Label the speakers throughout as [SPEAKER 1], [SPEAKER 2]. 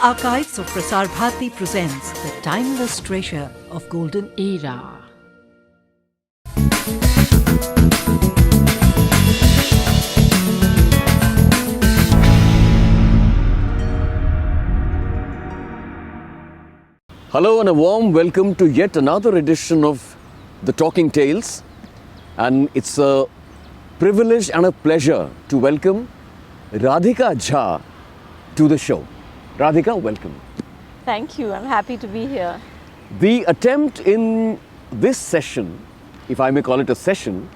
[SPEAKER 1] Archives of Prasar Bharati presents the timeless treasure of golden era.
[SPEAKER 2] Hello and a warm welcome to yet another edition of The Talking Tales, and it's a privilege and a pleasure to welcome Radhika Jha to the show. Radhika, welcome.
[SPEAKER 3] Thank you, I'm happy to be here.
[SPEAKER 2] The attempt in this session, if I may call it a session,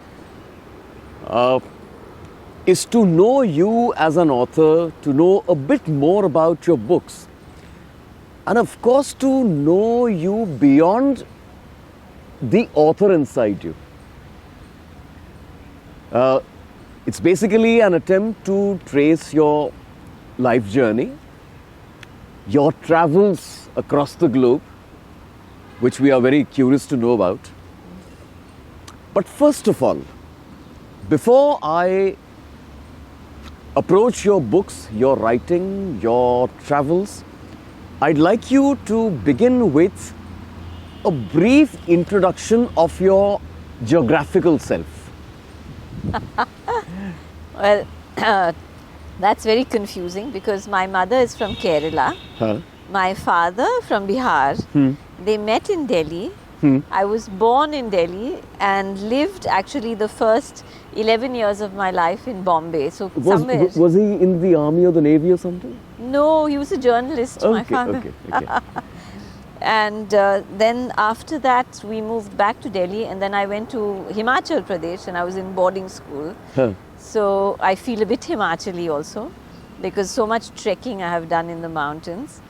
[SPEAKER 2] is to know you as an author, to know a bit more about your books. And of course, to know you beyond the author inside you. It's basically an attempt to trace your life journey, your travels across the globe, which we are very curious to know about. But first of all, before I approach your books, your writing, your travels, I'd like you to begin with a brief introduction of your geographical self.
[SPEAKER 3] Well, that's very confusing because my mother is from Kerala, my father from Bihar. They met in Delhi. I was born in Delhi and lived actually the first 11 years of my life in Bombay. So
[SPEAKER 2] was he in the army or the navy or something?
[SPEAKER 3] No, he was a journalist, my father.
[SPEAKER 2] Okay.
[SPEAKER 3] And then after that, we moved back to Delhi, and then I went to Himachal Pradesh, and I was in boarding school. So I feel a bit Himachali also, because so much trekking I have done in the mountains.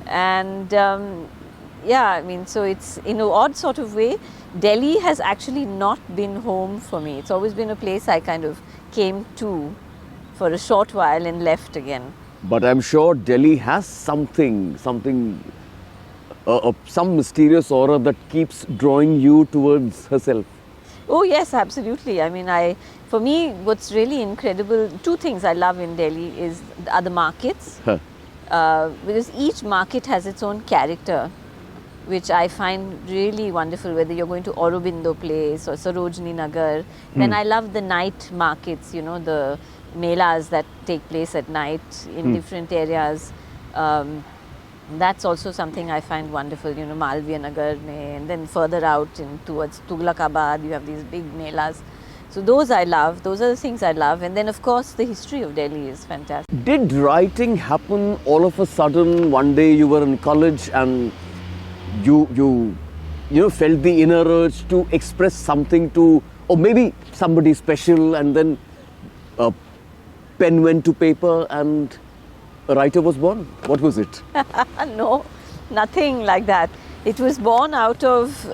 [SPEAKER 3] And so it's in an odd sort of way, Delhi has actually not been home for me. It's always been a place I kind of came to for a short while and left again.
[SPEAKER 2] But I'm sure Delhi has some mysterious aura that keeps drawing you towards herself.
[SPEAKER 3] Oh yes, absolutely. I mean, for me, what's really incredible, two things I love in Delhi are the markets, because each market has its own character, which I find really wonderful, whether you're going to Aurobindo Place or Sarojini Nagar. Then I love the night markets, the melas that take place at night in different areas. That's also something I find wonderful, Malviya Nagar mein, and then further out towards Tughlakabad, you have these big melas. So those I love, those are the things I love. And then of course the history of Delhi is fantastic.
[SPEAKER 2] Did writing happen all of a sudden? One day you were in college and you felt the inner urge to express something to, or maybe somebody special, and then a pen went to paper and a writer was born? What was it?
[SPEAKER 3] No, nothing like that. It was born out of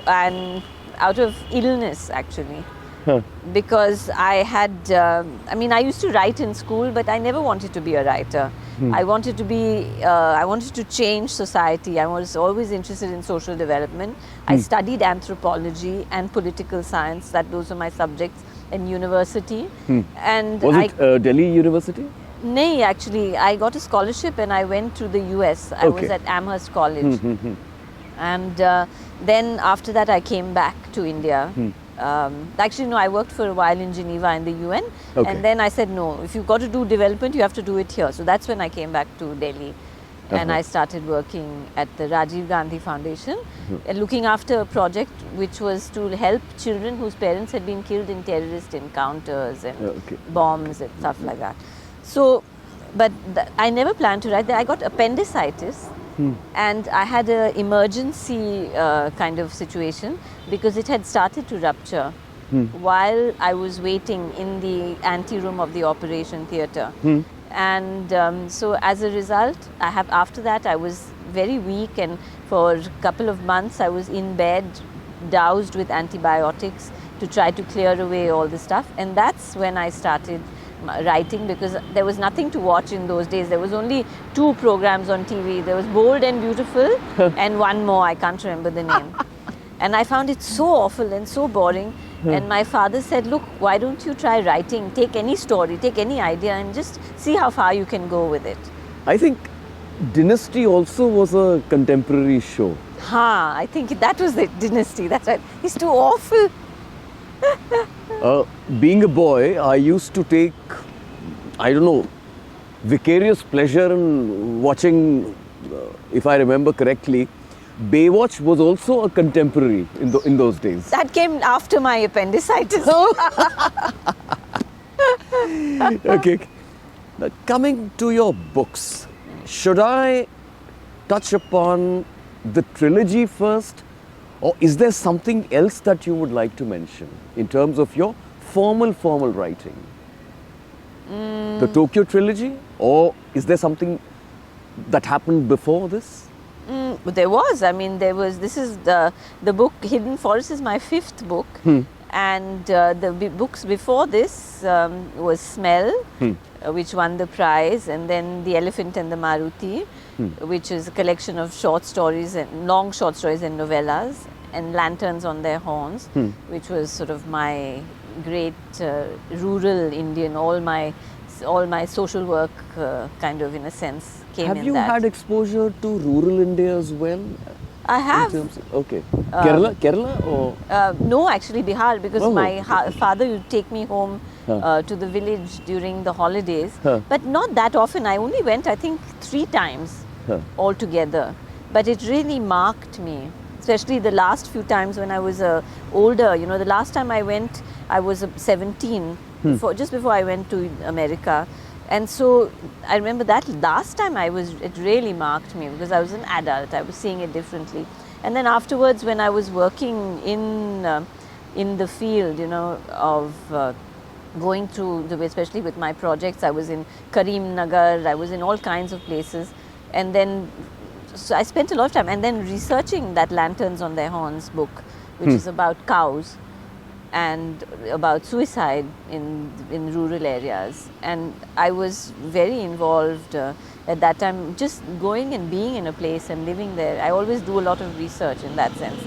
[SPEAKER 3] illness actually. Because I had, I used to write in school, but I never wanted to be a writer. I wanted to change society. I was always interested in social development. I studied anthropology and political science. Those were my subjects in university. And
[SPEAKER 2] was it Delhi University?
[SPEAKER 3] No, actually, I got a scholarship and I went to the US. I was at Amherst College. And then after that, I came back to India. Actually, no, I worked for a while in Geneva in the UN. And then I said, no, if you've got to do development, you have to do it here. So that's when I came back to Delhi. And I started working at the Rajiv Gandhi Foundation, looking after a project which was to help children whose parents had been killed in terrorist encounters and bombs and stuff like that. So, but I never planned to write that. I got appendicitis and I had an emergency kind of situation because it had started to rupture while I was waiting in the anteroom of the operation theatre. And so as a result, after that I was very weak, and for a couple of months I was in bed, doused with antibiotics to try to clear away all the stuff. And that's when I started writing, because there was nothing to watch in those days. There was only 2 programs on TV. There was Bold and Beautiful and one more, I can't remember the name. And I found it so awful and so boring. And my father said, look, why don't you try writing? Take any story, take any idea and just see how far you can go with it.
[SPEAKER 2] I think Dynasty also was a contemporary show.
[SPEAKER 3] I think that was the Dynasty. That's right. He's too awful.
[SPEAKER 2] Being a boy, I used to take, I don't know, vicarious pleasure in watching, if I remember correctly, Baywatch was also a contemporary in those days.
[SPEAKER 3] That came after my appendicitis.
[SPEAKER 2] Okay. Now, coming to your books, should I touch upon the trilogy first, or is there something else that you would like to mention in terms of your formal writing? The Tokyo trilogy, or is there something that happened before this?
[SPEAKER 3] There was. I mean, there was. This is the book. Hidden Forest is my 5th book, and the books before this was Smell, which won the prize, and then The Elephant and the Maruti, which is a collection of short stories and long short stories and novellas, and Lanterns on Their Horns, which was sort of my great rural Indian. All my social work, kind of in a sense, came in that.
[SPEAKER 2] Have you had exposure to rural India as well?
[SPEAKER 3] I have.
[SPEAKER 2] Okay. Kerala or?
[SPEAKER 3] No, actually Bihar, because my
[SPEAKER 2] okay.
[SPEAKER 3] father would take me home to the village during the holidays, but not that often. I only went, I think, 3 times altogether. But it really marked me, especially the last few times when I was older. You know, the last time I went, I was 17, just before I went to America. And so I remember that last time it really marked me because I was an adult. I was seeing it differently. And then afterwards, when I was working in the field, you know, of going through especially with my projects, I was in Karimnagar, I was in all kinds of places. And then, so I spent a lot of time and then researching that Lanterns on Their Horns book, which is about cows and about suicide in rural areas. And I was very involved at that time, just going and being in a place and living there. I always do a lot of research in that sense.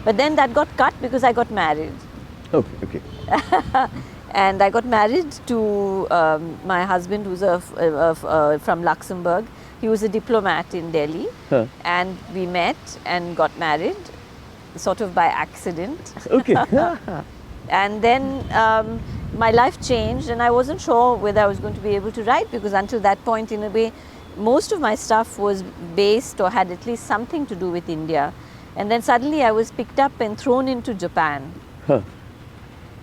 [SPEAKER 3] But then that got cut because I got married.
[SPEAKER 2] Okay.
[SPEAKER 3] And I got married to my husband, who's from Luxembourg. He was a diplomat in Delhi. And we met and got married, sort of by accident.
[SPEAKER 2] Okay.
[SPEAKER 3] And then my life changed, and I wasn't sure whether I was going to be able to write, because until that point, in a way, most of my stuff was based or had at least something to do with India. And then suddenly I was picked up and thrown into Japan.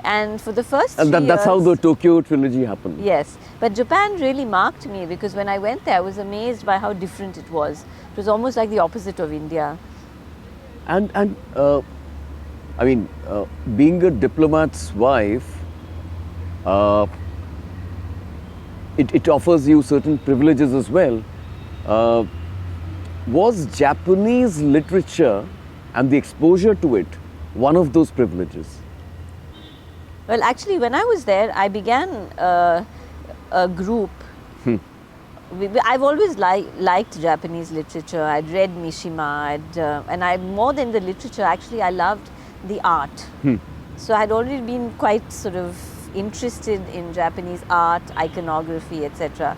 [SPEAKER 3] And for the first 3 years...
[SPEAKER 2] that's how the Tokyo trilogy happened.
[SPEAKER 3] Yes. But Japan really marked me, because when I went there, I was amazed by how different it was. It was almost like the opposite of India.
[SPEAKER 2] And I mean, being a diplomat's wife, it offers you certain privileges as well. Was Japanese literature and the exposure to it one of those privileges?
[SPEAKER 3] Well, actually, when I was there, I began a group. I've always liked Japanese literature. I'd read Mishima, and more than the literature, actually, I loved the art. So I'd already been quite sort of interested in Japanese art, iconography, etc.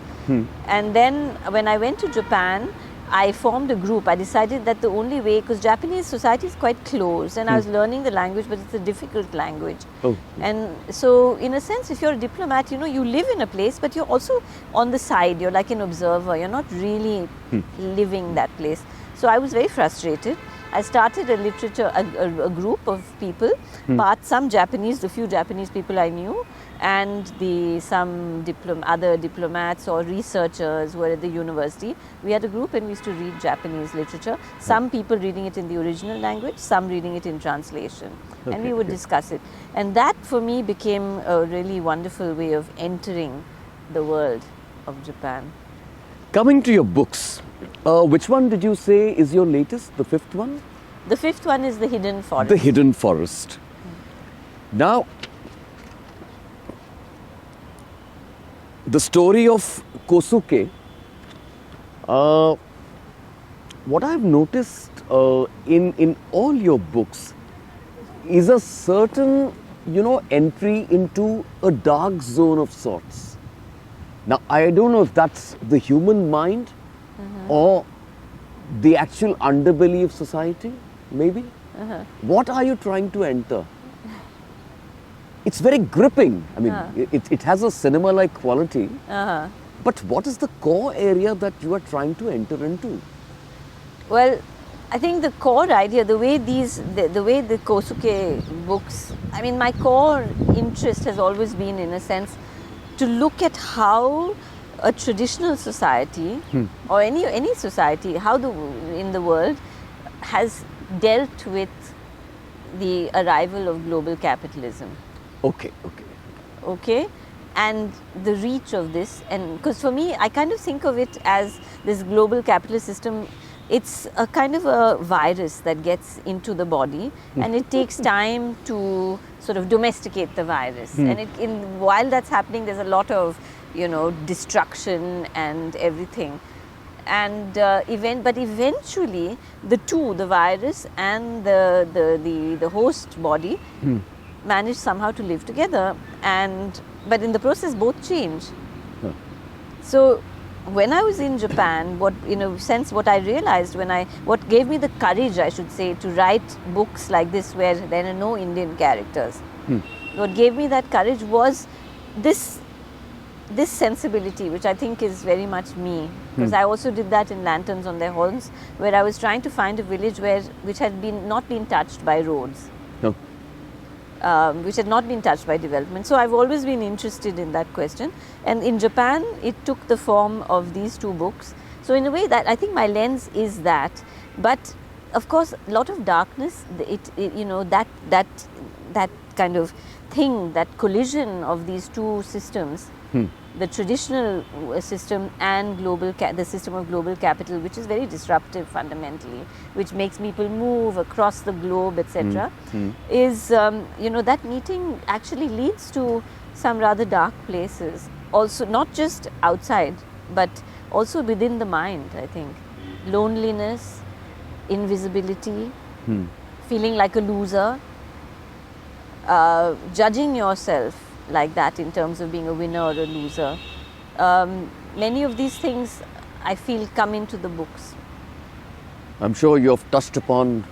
[SPEAKER 3] And then when I went to Japan, I formed a group. I decided that the only way, because Japanese society is quite closed, and I was learning the language, but it's a difficult language. And so in a sense, if you're a diplomat, you know, you live in a place, but you're also on the side. You're like an observer. You're not really living that place. So I was very frustrated. I started a group of people, some Japanese, the few Japanese people I knew, and some other diplomats or researchers who were at the university. We had a group and we used to read Japanese literature. Some people reading it in the original language, some reading it in translation. And we would discuss it. And that for me became a really wonderful way of entering the world of Japan.
[SPEAKER 2] Coming to your books, which one did you say is your latest, the 5th one?
[SPEAKER 3] The 5th one is The Hidden Forest.
[SPEAKER 2] The Hidden Forest. Now, the story of Kosuke, what I've noticed in all your books is a certain, entry into a dark zone of sorts. Now, I don't know if that's the human mind or the actual underbelly of society, maybe? What are you trying to enter? It's very gripping. I mean, it has a cinema-like quality. But what is the core area that you are trying to enter into?
[SPEAKER 3] Well, I think the core idea, the way the Kosuke books, I mean, my core interest has always been, in a sense, to look at how a traditional society or any society, how in the world has dealt with the arrival of global capitalism. Okay, and the reach of this, and because for me, I kind of think of it as this global capitalist system. It's a kind of a virus that gets into the body, and it takes time to sort of domesticate the virus. And while that's happening, there's a lot of, destruction and everything. And but eventually, the virus and the host body, manage somehow to live together. But in the process, both change. So when I was in Japan, what I realized what gave me the courage, I should say, to write books like this where there are no Indian characters. What gave me that courage was this sensibility, which I think is very much me. Because I also did that in Lanterns on Their Horns, where I was trying to find a village which had not been touched by roads. Which had not been touched by development. So I've always been interested in that question. And in Japan, it took the form of these two books. So in a way, that I think my lens is that. But of course, a lot of darkness, that kind of thing, that collision of these two systems, the traditional system and the system of global capital, which is very disruptive fundamentally, which makes people move across the globe, etc., is, that meeting actually leads to some rather dark places. Also, not just outside, but also within the mind, I think. Loneliness, invisibility, feeling like a loser, judging yourself like that in terms of being a winner or a loser. Many of these things, I feel, come into the books.
[SPEAKER 2] I'm sure you have touched upon,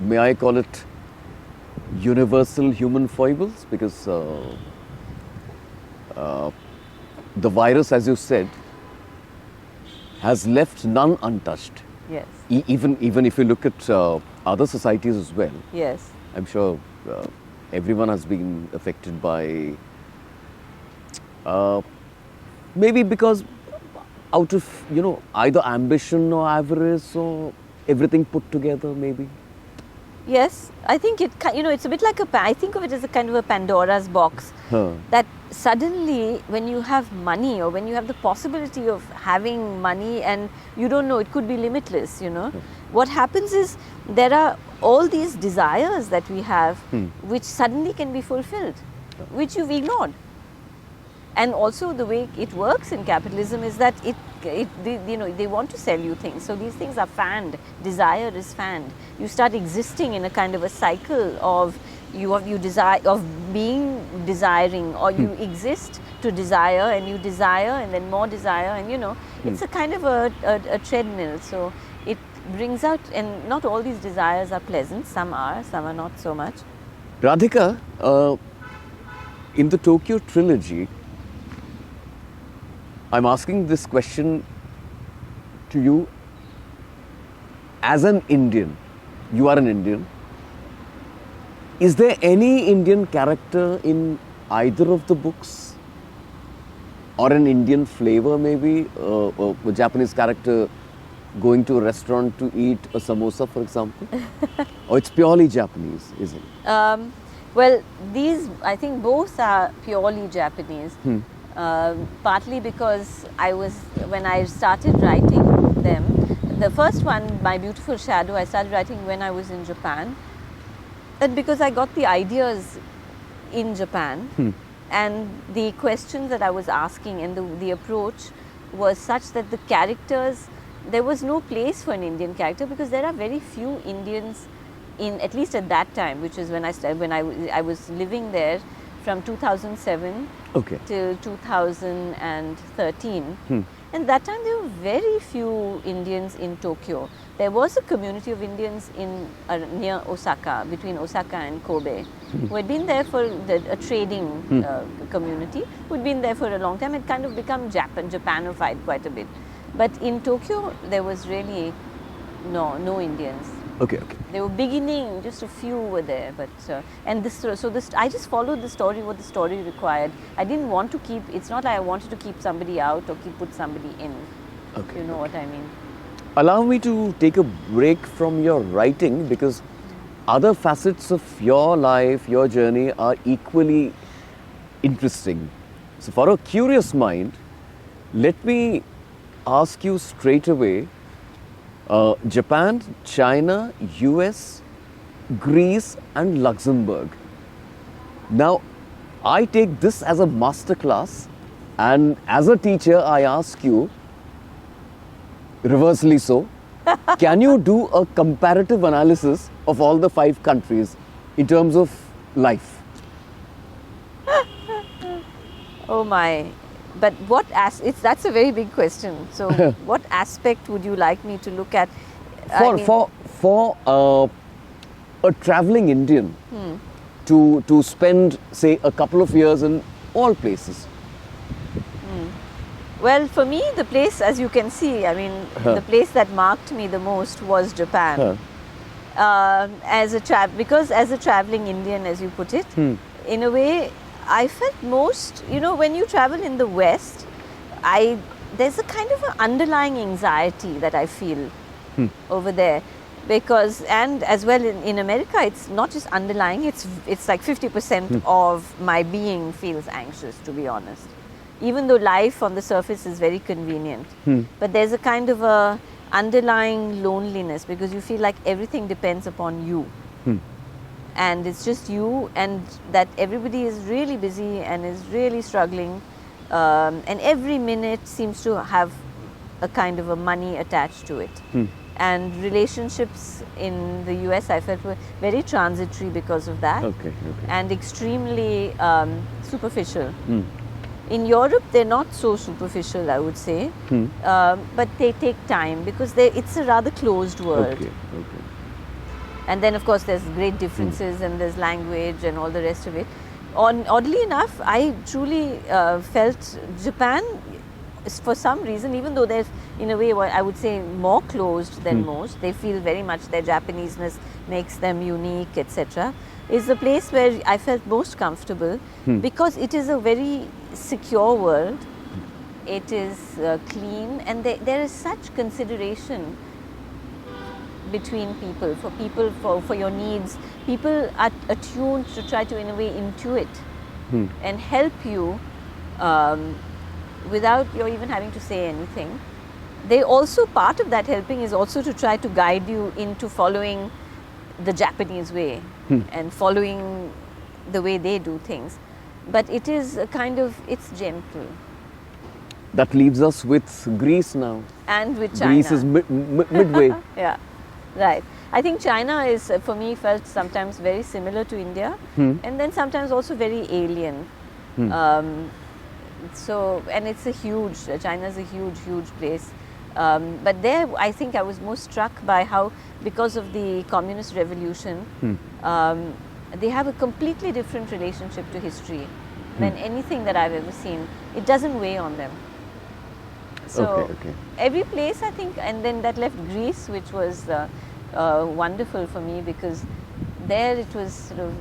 [SPEAKER 2] may I call it, universal human foibles, because the virus, as you said, has left none untouched.
[SPEAKER 3] Yes.
[SPEAKER 2] Even if you look at other societies as well.
[SPEAKER 3] Yes.
[SPEAKER 2] I'm sure everyone has been affected by, maybe because out of, either ambition or avarice or everything put together, maybe.
[SPEAKER 3] Yes, I think it's a bit like I think of it as a kind of a Pandora's box. That suddenly, when you have money, or when you have the possibility of having money, and you don't know, it could be limitless, what happens is there are all these desires that we have, which suddenly can be fulfilled, which you've ignored. And also the way it works in capitalism is that they want to sell you things. So these things are fanned. Desire is fanned. You start existing in a kind of a cycle of being desiring, or you exist to desire, and you desire, and then more desire, and it's a kind of a treadmill. So it brings out, and not all these desires are pleasant. Some are not so much.
[SPEAKER 2] Radhika, in the Tokyo trilogy, I'm asking this question to you as an Indian. You are an Indian. Is there any Indian character in either of the books? Or an Indian flavor, maybe? A Japanese character going to a restaurant to eat a samosa, for example? Or it's purely Japanese, is it?
[SPEAKER 3] Well, I think both are purely Japanese. Partly because when I started writing them, the first one, My Beautiful Shadow, I started writing when I was in Japan. And because I got the ideas in Japan, and the questions that I was asking, and the approach was such that the characters, there was no place for an Indian character, because there are very few Indians at least at that time, which is when I was living there from 2007 to 2013. And that time there were very few Indians in Tokyo. There was a community of Indians in near Osaka, between Osaka and Kobe, who had been there for a trading community, who had been there for a long time. It kind of become Japanified quite a bit. But in Tokyo, there was really no Indians.
[SPEAKER 2] Okay.
[SPEAKER 3] They were beginning, just a few were there, but and this I just followed the story, what the story required. I didn't want to keep. It's not like I wanted to keep somebody out or put somebody in.
[SPEAKER 2] Okay.
[SPEAKER 3] You know what I mean?
[SPEAKER 2] Allow me to take a break from your writing, because other facets of your life, your journey are equally interesting. So for a curious mind, let me ask you straight away, Japan, China, US, Greece and Luxembourg. Now, I take this as a masterclass, and as a teacher I ask you, reversely so, can you do a comparative analysis of all the 5 countries in terms of life?
[SPEAKER 3] Oh my! But that's a very big question. So, what aspect would you like me to look at?
[SPEAKER 2] For a traveling Indian to spend, say, a couple of years in all places.
[SPEAKER 3] Well, for me, the place, as you can see, I mean, the place that marked me the most was Japan. Because as a traveling Indian, as you put it, in a way, I felt most, when you travel in the West, there's a kind of an underlying anxiety that I feel over there. Because, and as well in America, it's not just underlying, it's like 50% of my being feels anxious, to be honest. Even though life on the surface is very convenient, but there's a kind of a underlying loneliness, because you feel like everything depends upon you. And it's just you, and that everybody is really busy and is really struggling, and every minute seems to have a kind of a money attached to it. And relationships in the US, I felt, were very transitory because of that, and extremely superficial. In Europe, they're not so superficial, I would say, but they take time, because it's a rather closed world. And then, of course, there's great differences, and there's language and all the rest of it. Oddly enough, I truly felt Japan, for some reason, even though they're, in a way, I would say, more closed than most, they feel very much their Japaneseness makes them unique, etc., is the place where I felt most comfortable, because it is a very secure world. It is clean, and there is such consideration between people, for your needs. People are attuned to try to, in a way, intuit and help you without you even having to say anything. They also, part of that helping is also to try to guide you into following the Japanese way and following the way they do things. But it is a kind of, it's gentle.
[SPEAKER 2] That leaves us with Greece now.
[SPEAKER 3] And with China.
[SPEAKER 2] Greece is midway.
[SPEAKER 3] Yeah, right. I think China is, for me, felt sometimes very similar to India, and then sometimes also very alien. So, and it's China's a huge place. But there, I think I was most struck by how, because of the communist revolution, they have a completely different relationship to history than anything that I've ever seen. It doesn't weigh on them. So every place, I think, and then that left Greece, which was wonderful for me, because there it was sort of,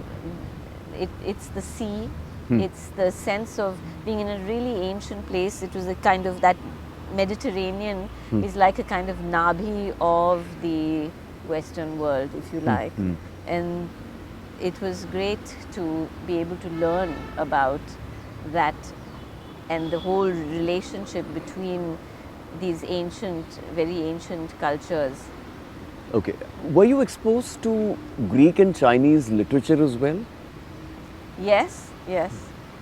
[SPEAKER 3] it's the sea, it's the sense of being in a really ancient place. It was a kind of, that Mediterranean is like a kind of Nabhi of the Western world, if you like. And it was great to be able to learn about that and the whole relationship between these ancient, very ancient cultures.
[SPEAKER 2] Okay. Were you exposed to Greek and Chinese literature as well?
[SPEAKER 3] Yes.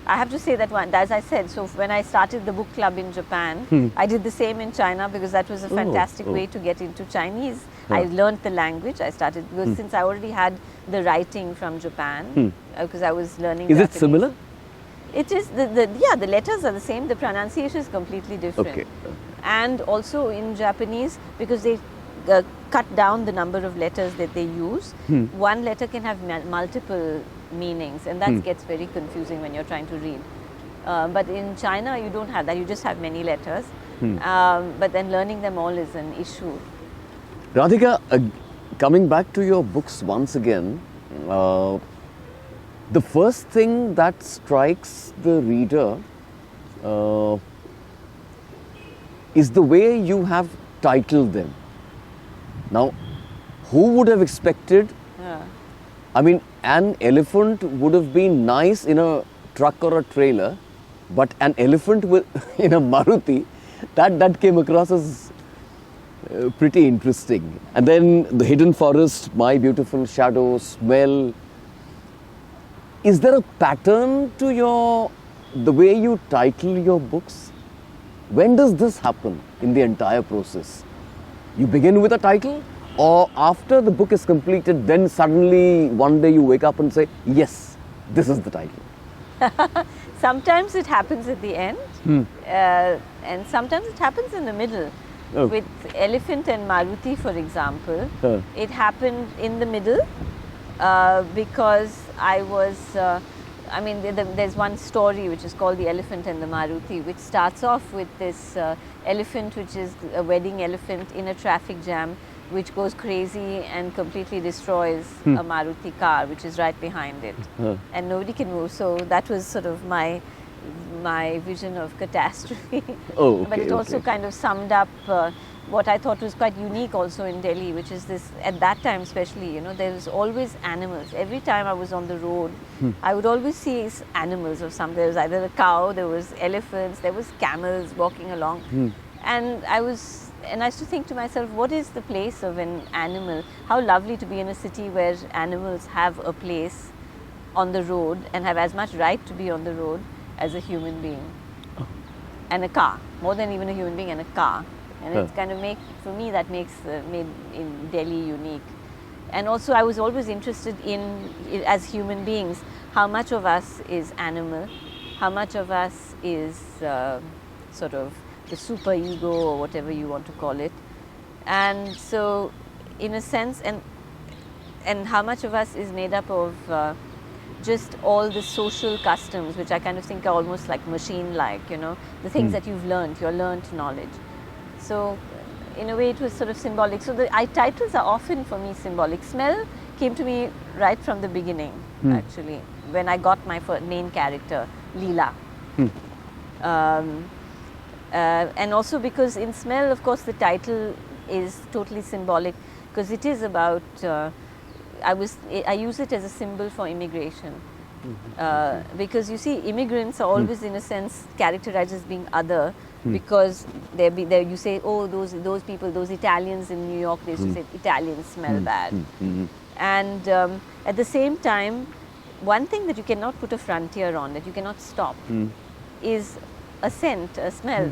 [SPEAKER 3] I have to say that as I said, so when I started the book club in Japan, I did the same in China, because that was a fantastic way to get into Chinese. I learned the language. I started, because since I already had the writing from Japan, because I was learning Japanese.
[SPEAKER 2] Is it similar?
[SPEAKER 3] It is, the letters are the same, the pronunciation is completely different. and also in Japanese, because they cut down the number of letters that they use, one letter can have multiple meanings, and that gets very confusing when you're trying to read. But in China, you don't have that. You just have many letters. But then learning them all is an issue.
[SPEAKER 2] Radhika, coming back to your books once again, the first thing that strikes the reader is the way you have titled them. Now, who would have expected? I mean, an elephant would have been nice in a truck or a trailer, but an elephant in a Maruti, that came across as pretty interesting. And then the hidden forest, my beautiful shadow, smell. Is there a pattern to the way you title your books? When does this happen in the entire process? You begin with a title, or after the book is completed, then suddenly one day you wake up and say, yes, this is the title?
[SPEAKER 3] Sometimes it happens at the end, and sometimes it happens in the middle.
[SPEAKER 2] Oh.
[SPEAKER 3] With Elephant and Maruti, for example, it happened in the middle because I was, there's one story which is called The Elephant and the Maruti, which starts off with this elephant, which is a wedding elephant in a traffic jam, which goes crazy and completely destroys a Maruti car, which is right behind it. And nobody can move. So that was sort of my vision of catastrophe.
[SPEAKER 2] Oh, okay,
[SPEAKER 3] but it also kind of summed up what I thought was quite unique also in Delhi, which is this, at that time especially, there was always animals. Every time I was on the road, I would always see animals of some. There was either a cow, there was elephants, there was camels walking along. And I used to think to myself, what is the place of an animal? How lovely to be in a city where animals have a place on the road and have as much right to be on the road as a human being. And a car, more than even a human being, and a car. And it's kind of for me, that makes made in Delhi unique. And also I was always interested in, as human beings, how much of us is animal, how much of us is sort of the super ego or whatever you want to call it. And so in a sense, and how much of us is made up of just all the social customs, which I kind of think are almost like machine-like, the things that you've learned, your learned knowledge. So in a way it was sort of symbolic. So the titles are often for me symbolic. Smell came to me right from the beginning, actually, when I got my main character, Leela. And also because in Smell, of course, the title is totally symbolic, because it is about, I use it as a symbol for immigration. Because you see, immigrants are always in a sense characterized as being other, because there you say, oh, those people, those Italians in New York, they used to say Italians smell bad. And at the same time, one thing that you cannot put a frontier on, that you cannot stop, is a scent, a smell.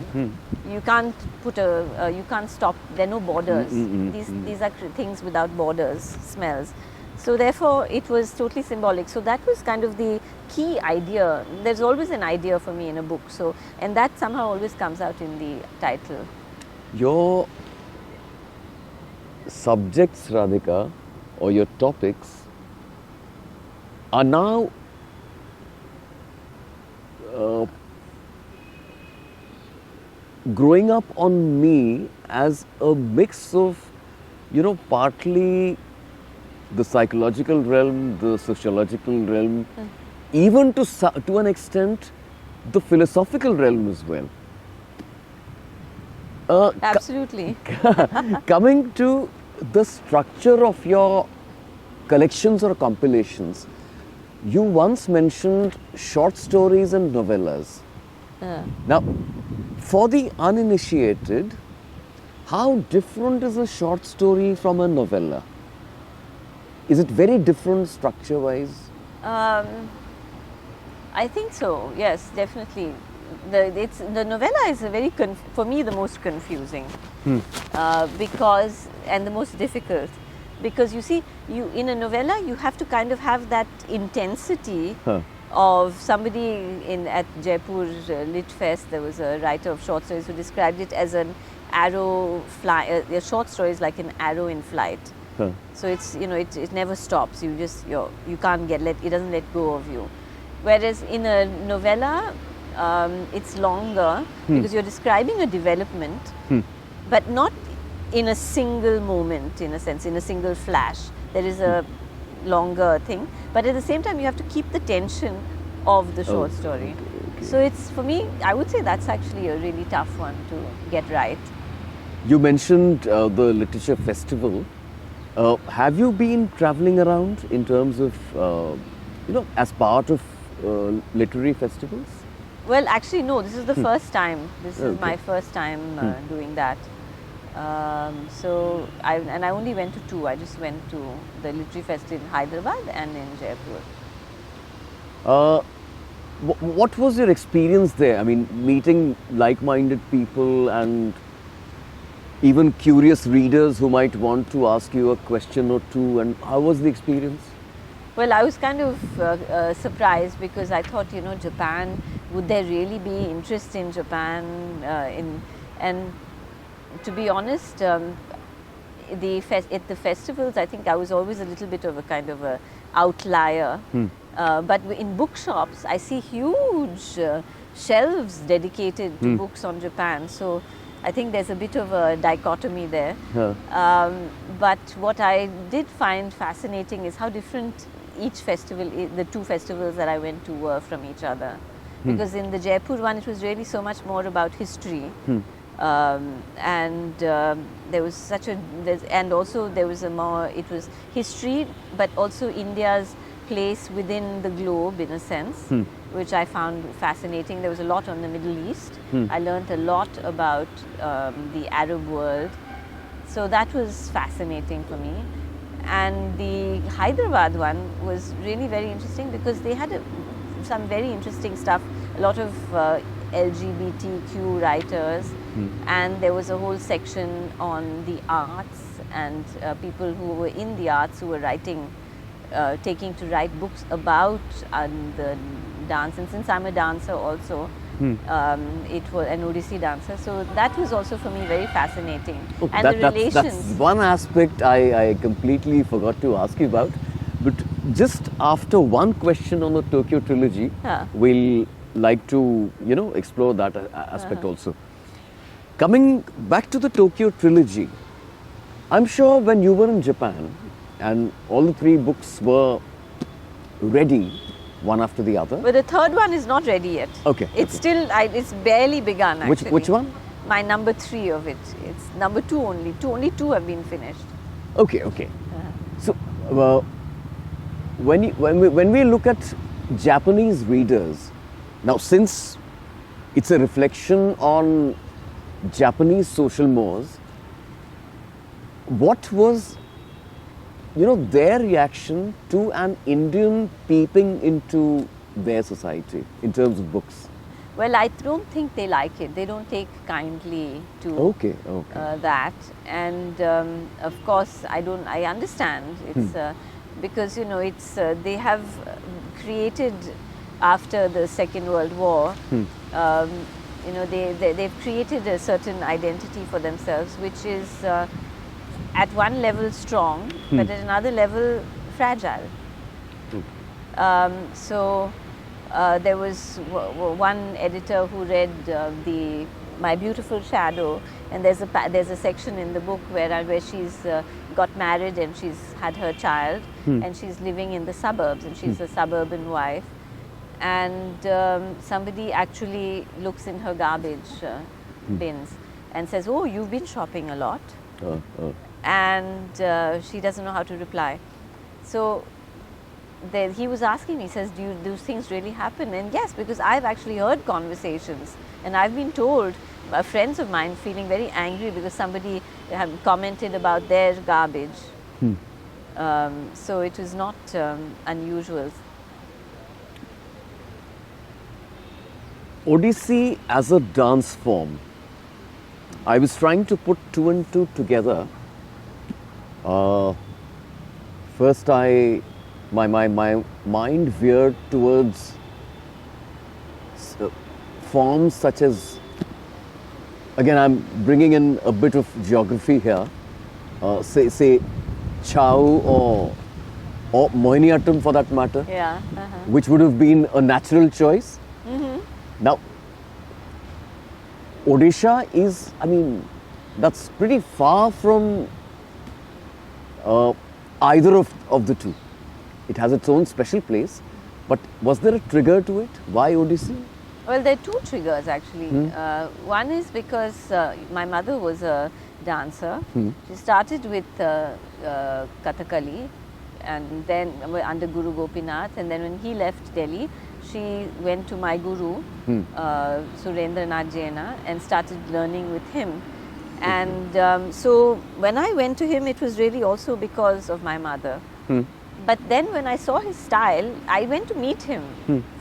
[SPEAKER 3] You can't you can't stop. There are no borders. These are things without borders, smells. So therefore, it was totally symbolic. So that was kind of the key idea. There's always an idea for me in a book. So, and that somehow always comes out in the title.
[SPEAKER 2] Your subjects, Radhika, or your topics are now growing up on me as a mix of, partly the psychological realm, the sociological realm, even to an extent, the philosophical realm as well.
[SPEAKER 3] Absolutely.
[SPEAKER 2] Coming to the structure of your collections or compilations, you once mentioned short stories and novellas. Now, for the uninitiated, how different is a short story from a novella? Is it very different structure-wise?
[SPEAKER 3] I think so, yes, definitely. The novella is for me, the most confusing because, and the most difficult, because you see, in a novella, you have to kind of have that intensity of somebody at Jaipur Lit Fest. There was a writer of short stories who described it as an arrow fly. A short story is like an arrow in flight.
[SPEAKER 2] Huh.
[SPEAKER 3] So it's, you know, it never stops. You can't it doesn't let go of you. Whereas in a novella, it's longer because you're describing a development, but not in a single moment, in a sense, in a single flash. There is a longer thing, but at the same time you have to keep the tension of the short story.
[SPEAKER 2] Okay.
[SPEAKER 3] So it's, for me, I would say that's actually a really tough one to get right.
[SPEAKER 2] You mentioned the literature festival. Have you been traveling around in terms of, as part of literary festivals?
[SPEAKER 3] Well, actually, no, this is the first time. This is my first time doing that. So I only went to two. I just went to the Literary Fest in Hyderabad and in Jaipur.
[SPEAKER 2] What was your experience there? I mean, meeting like-minded people and even curious readers who might want to ask you a question or two, and how was the experience?
[SPEAKER 3] Well, I was kind of surprised because I thought, Japan, would there really be interest in Japan? And to be honest, at the festivals, I think I was always a little bit of a kind of a outlier. But in bookshops, I see huge shelves dedicated to books on Japan. So I think there's a bit of a dichotomy there. But what I did find fascinating is how different each festival, the two festivals that I went to, were from each other. Because in the Jaipur one, it was really so much more about history. There was and also there was it was history, but also India's place within the globe, in a sense, which I found fascinating. There was a lot on the Middle East. I learned a lot about the Arab world. So that was fascinating for me. And the Hyderabad one was really very interesting because they had some very interesting stuff, a lot of LGBTQ writers, and there was a whole section on the arts and people who were in the arts who were writing, taking to write books about the dance. And since I'm a dancer also, it was an Odissi dancer, so that was also for me very fascinating.
[SPEAKER 2] Oh,
[SPEAKER 3] and the relations.
[SPEAKER 2] That's one aspect I completely forgot to ask you about. But just after one question on the Tokyo trilogy, we'll like to explore that aspect also. Coming back to the Tokyo trilogy, I'm sure when you were in Japan and all the three books were ready, one after the other.
[SPEAKER 3] But the third one is not ready yet.
[SPEAKER 2] Okay.
[SPEAKER 3] It's still, it's barely begun actually.
[SPEAKER 2] Which one?
[SPEAKER 3] My number 3 of it. It's number 2 only. Only two have been finished.
[SPEAKER 2] Okay. So, when we look at Japanese readers, now since it's a reflection on Japanese social mores, what was their reaction to an Indian peeping into their society in terms of books?
[SPEAKER 3] Well, I don't think they like it. They don't take kindly to that. And of course, I understand. It's because they have created, after the Second World War, they've created a certain identity for themselves, which is at one level strong, but at another level fragile. There was one editor who read My Beautiful Shadow, and there's a section in the book where she's got married and she's had her child, and she's living in the suburbs, and she's a suburban wife, and somebody actually looks in her garbage bins and says, "Oh, you've been shopping a lot," and she doesn't know how to reply. So he was asking me, he says, do those things really happen? And yes, because I've actually heard conversations, and I've been told, friends of mine feeling very angry because somebody had commented about their garbage. So it was not unusual.
[SPEAKER 2] Odissi as a dance form. I was trying to put two and two together. First my mind veered towards forms such as, again, I'm bringing in a bit of geography here, say Chow or Mohiniyattam for that matter,
[SPEAKER 3] Yeah.
[SPEAKER 2] which would have been a natural choice. Now, Odisha is, I mean, that's pretty far from either of the two. It has its own special place, but was there a trigger to it? Why Odissi?
[SPEAKER 3] Well, there are two triggers actually. One is because my mother was a dancer. She started with Kathakali, and then under Guru Gopinath, and then when he left Delhi, she went to my guru, Surendranath Jaina, and started learning with him. And so when I went to him, it was really also because of my mother. But then when I saw his style, I went to meet him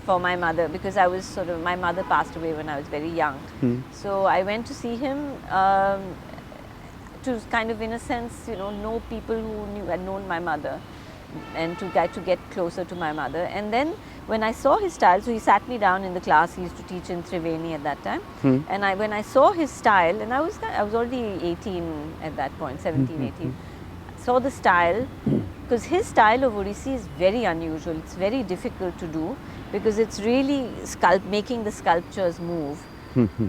[SPEAKER 3] for my mother, because I was sort of, my mother passed away when I was very young. So I went to see him to kind of, in a sense, know people who had known my mother, and to get closer to my mother. And then when I saw his style, so he sat me down in the class. He used to teach in Triveni at that time. And when I saw his style, and I was already 18 at that point, 17, 18. Saw the style, because his style of Odissi is very unusual. It's very difficult to do, because it's really making the sculptures move.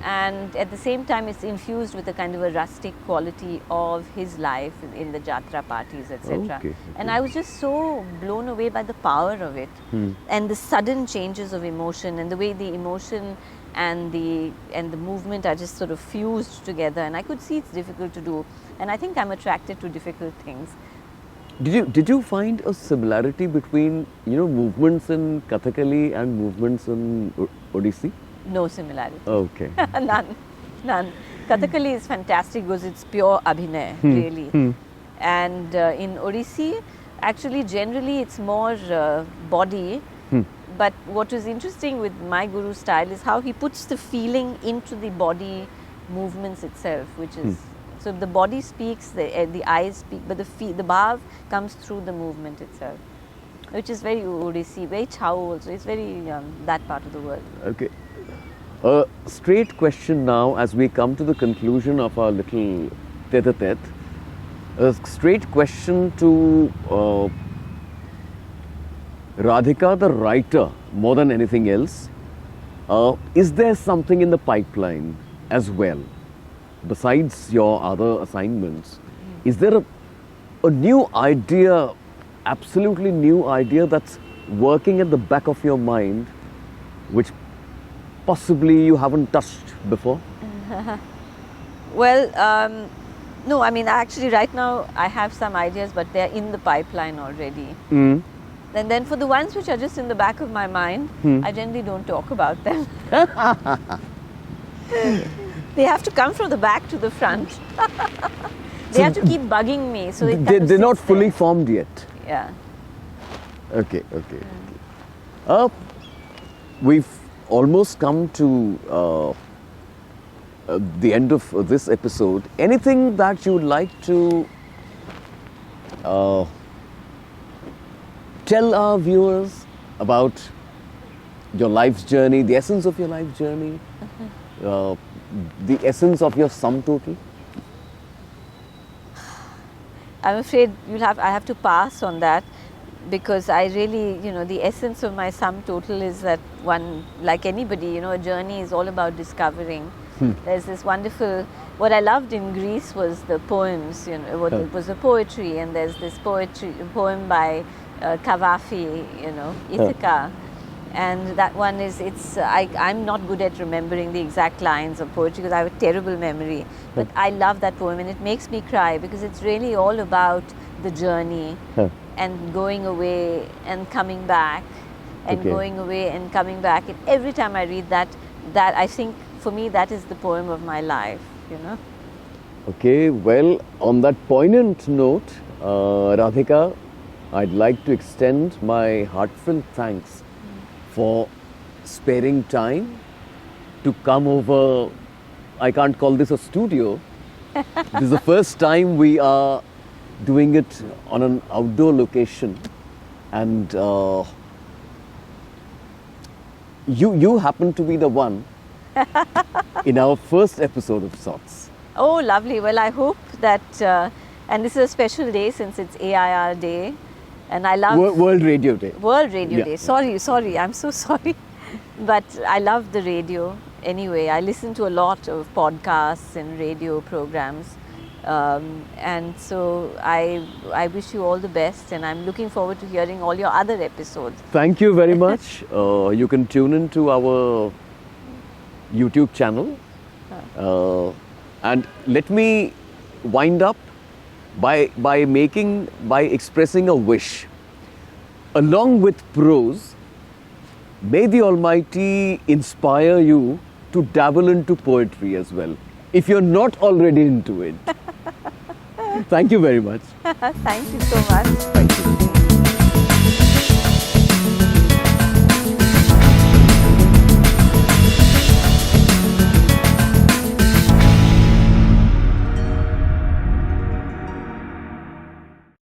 [SPEAKER 3] And at the same time, it's infused with a kind of a rustic quality of his life in the jatra parties, etc.
[SPEAKER 2] Okay.
[SPEAKER 3] And I was just so blown away by the power of it, and the sudden changes of emotion, and the way the emotion and the movement are just sort of fused together. And I could see it's difficult to do, and I think I'm attracted to difficult things.
[SPEAKER 2] Did you find a similarity between movements in Kathakali and movements in Odissi?
[SPEAKER 3] No similarity.
[SPEAKER 2] Okay.
[SPEAKER 3] None. Kathakali is fantastic because it's pure abhinay, really. And in Odissi, actually, generally, it's more body. But what was interesting with my guru style is how he puts the feeling into the body movements itself, which is, so the body speaks, the eyes speak, but the bhav comes through the movement itself, which is very Odissi, very Chao also. It's very that part of the world.
[SPEAKER 2] Okay. A straight question now, as we come to the conclusion of our little tete-a-tete. A straight question to Radhika, the writer, more than anything else. Is there something in the pipeline as well, besides your other assignments? Is there a new idea, absolutely new idea, that's working at the back of your mind, which possibly you haven't touched before?
[SPEAKER 3] Well, no, I mean, actually right now I have some ideas, but they're in the pipeline already. And then for the ones which are just in the back of my mind, I generally don't talk about them. They have to come from the back to the front. They have to keep bugging me. So
[SPEAKER 2] they're not fully formed yet.
[SPEAKER 3] Yeah.
[SPEAKER 2] Okay. We've almost come to the end of this episode. Anything that you would like to tell our viewers about your life's journey, the essence of your life's journey, the essence of your sum total?
[SPEAKER 3] I'm afraid I have to pass on that, because I really, the essence of my sum total is that one, like anybody, a journey is all about discovering. There's this wonderful, what I loved in Greece was the poems, it was the poetry, and there's this poem by Cavafy, Ithaca. And that one is, I'm not good at remembering the exact lines of poetry because I have a terrible memory. But I love that poem, and it makes me cry because it's really all about the journey and going away and coming back and going away and coming back. And every time I read that I think for me that is the poem of my life,
[SPEAKER 2] Okay, well, on that poignant note, Radhika, I'd like to extend my heartfelt thanks for sparing time to come over. I can't call this a studio. This is the first time we are doing it on an outdoor location, and you happen to be the one in our first episode of sorts.
[SPEAKER 3] Oh, lovely. Well, I hope that, and this is a special day since it's AIR Day, and I love
[SPEAKER 2] World Radio Day.
[SPEAKER 3] World Radio
[SPEAKER 2] Yeah,
[SPEAKER 3] Day.
[SPEAKER 2] yeah.
[SPEAKER 3] Sorry, I'm so sorry. But I love the radio anyway. I listen to a lot of podcasts and radio programs. And so I wish you all the best, and I'm looking forward to hearing all your other episodes.
[SPEAKER 2] Thank you very much. You can tune into our YouTube channel. And let me wind up by expressing a wish. Along with prose, may the Almighty inspire you to dabble into poetry as well, if you're not already into it. Thank you very much.
[SPEAKER 3] Thank you so much.
[SPEAKER 2] Thank you.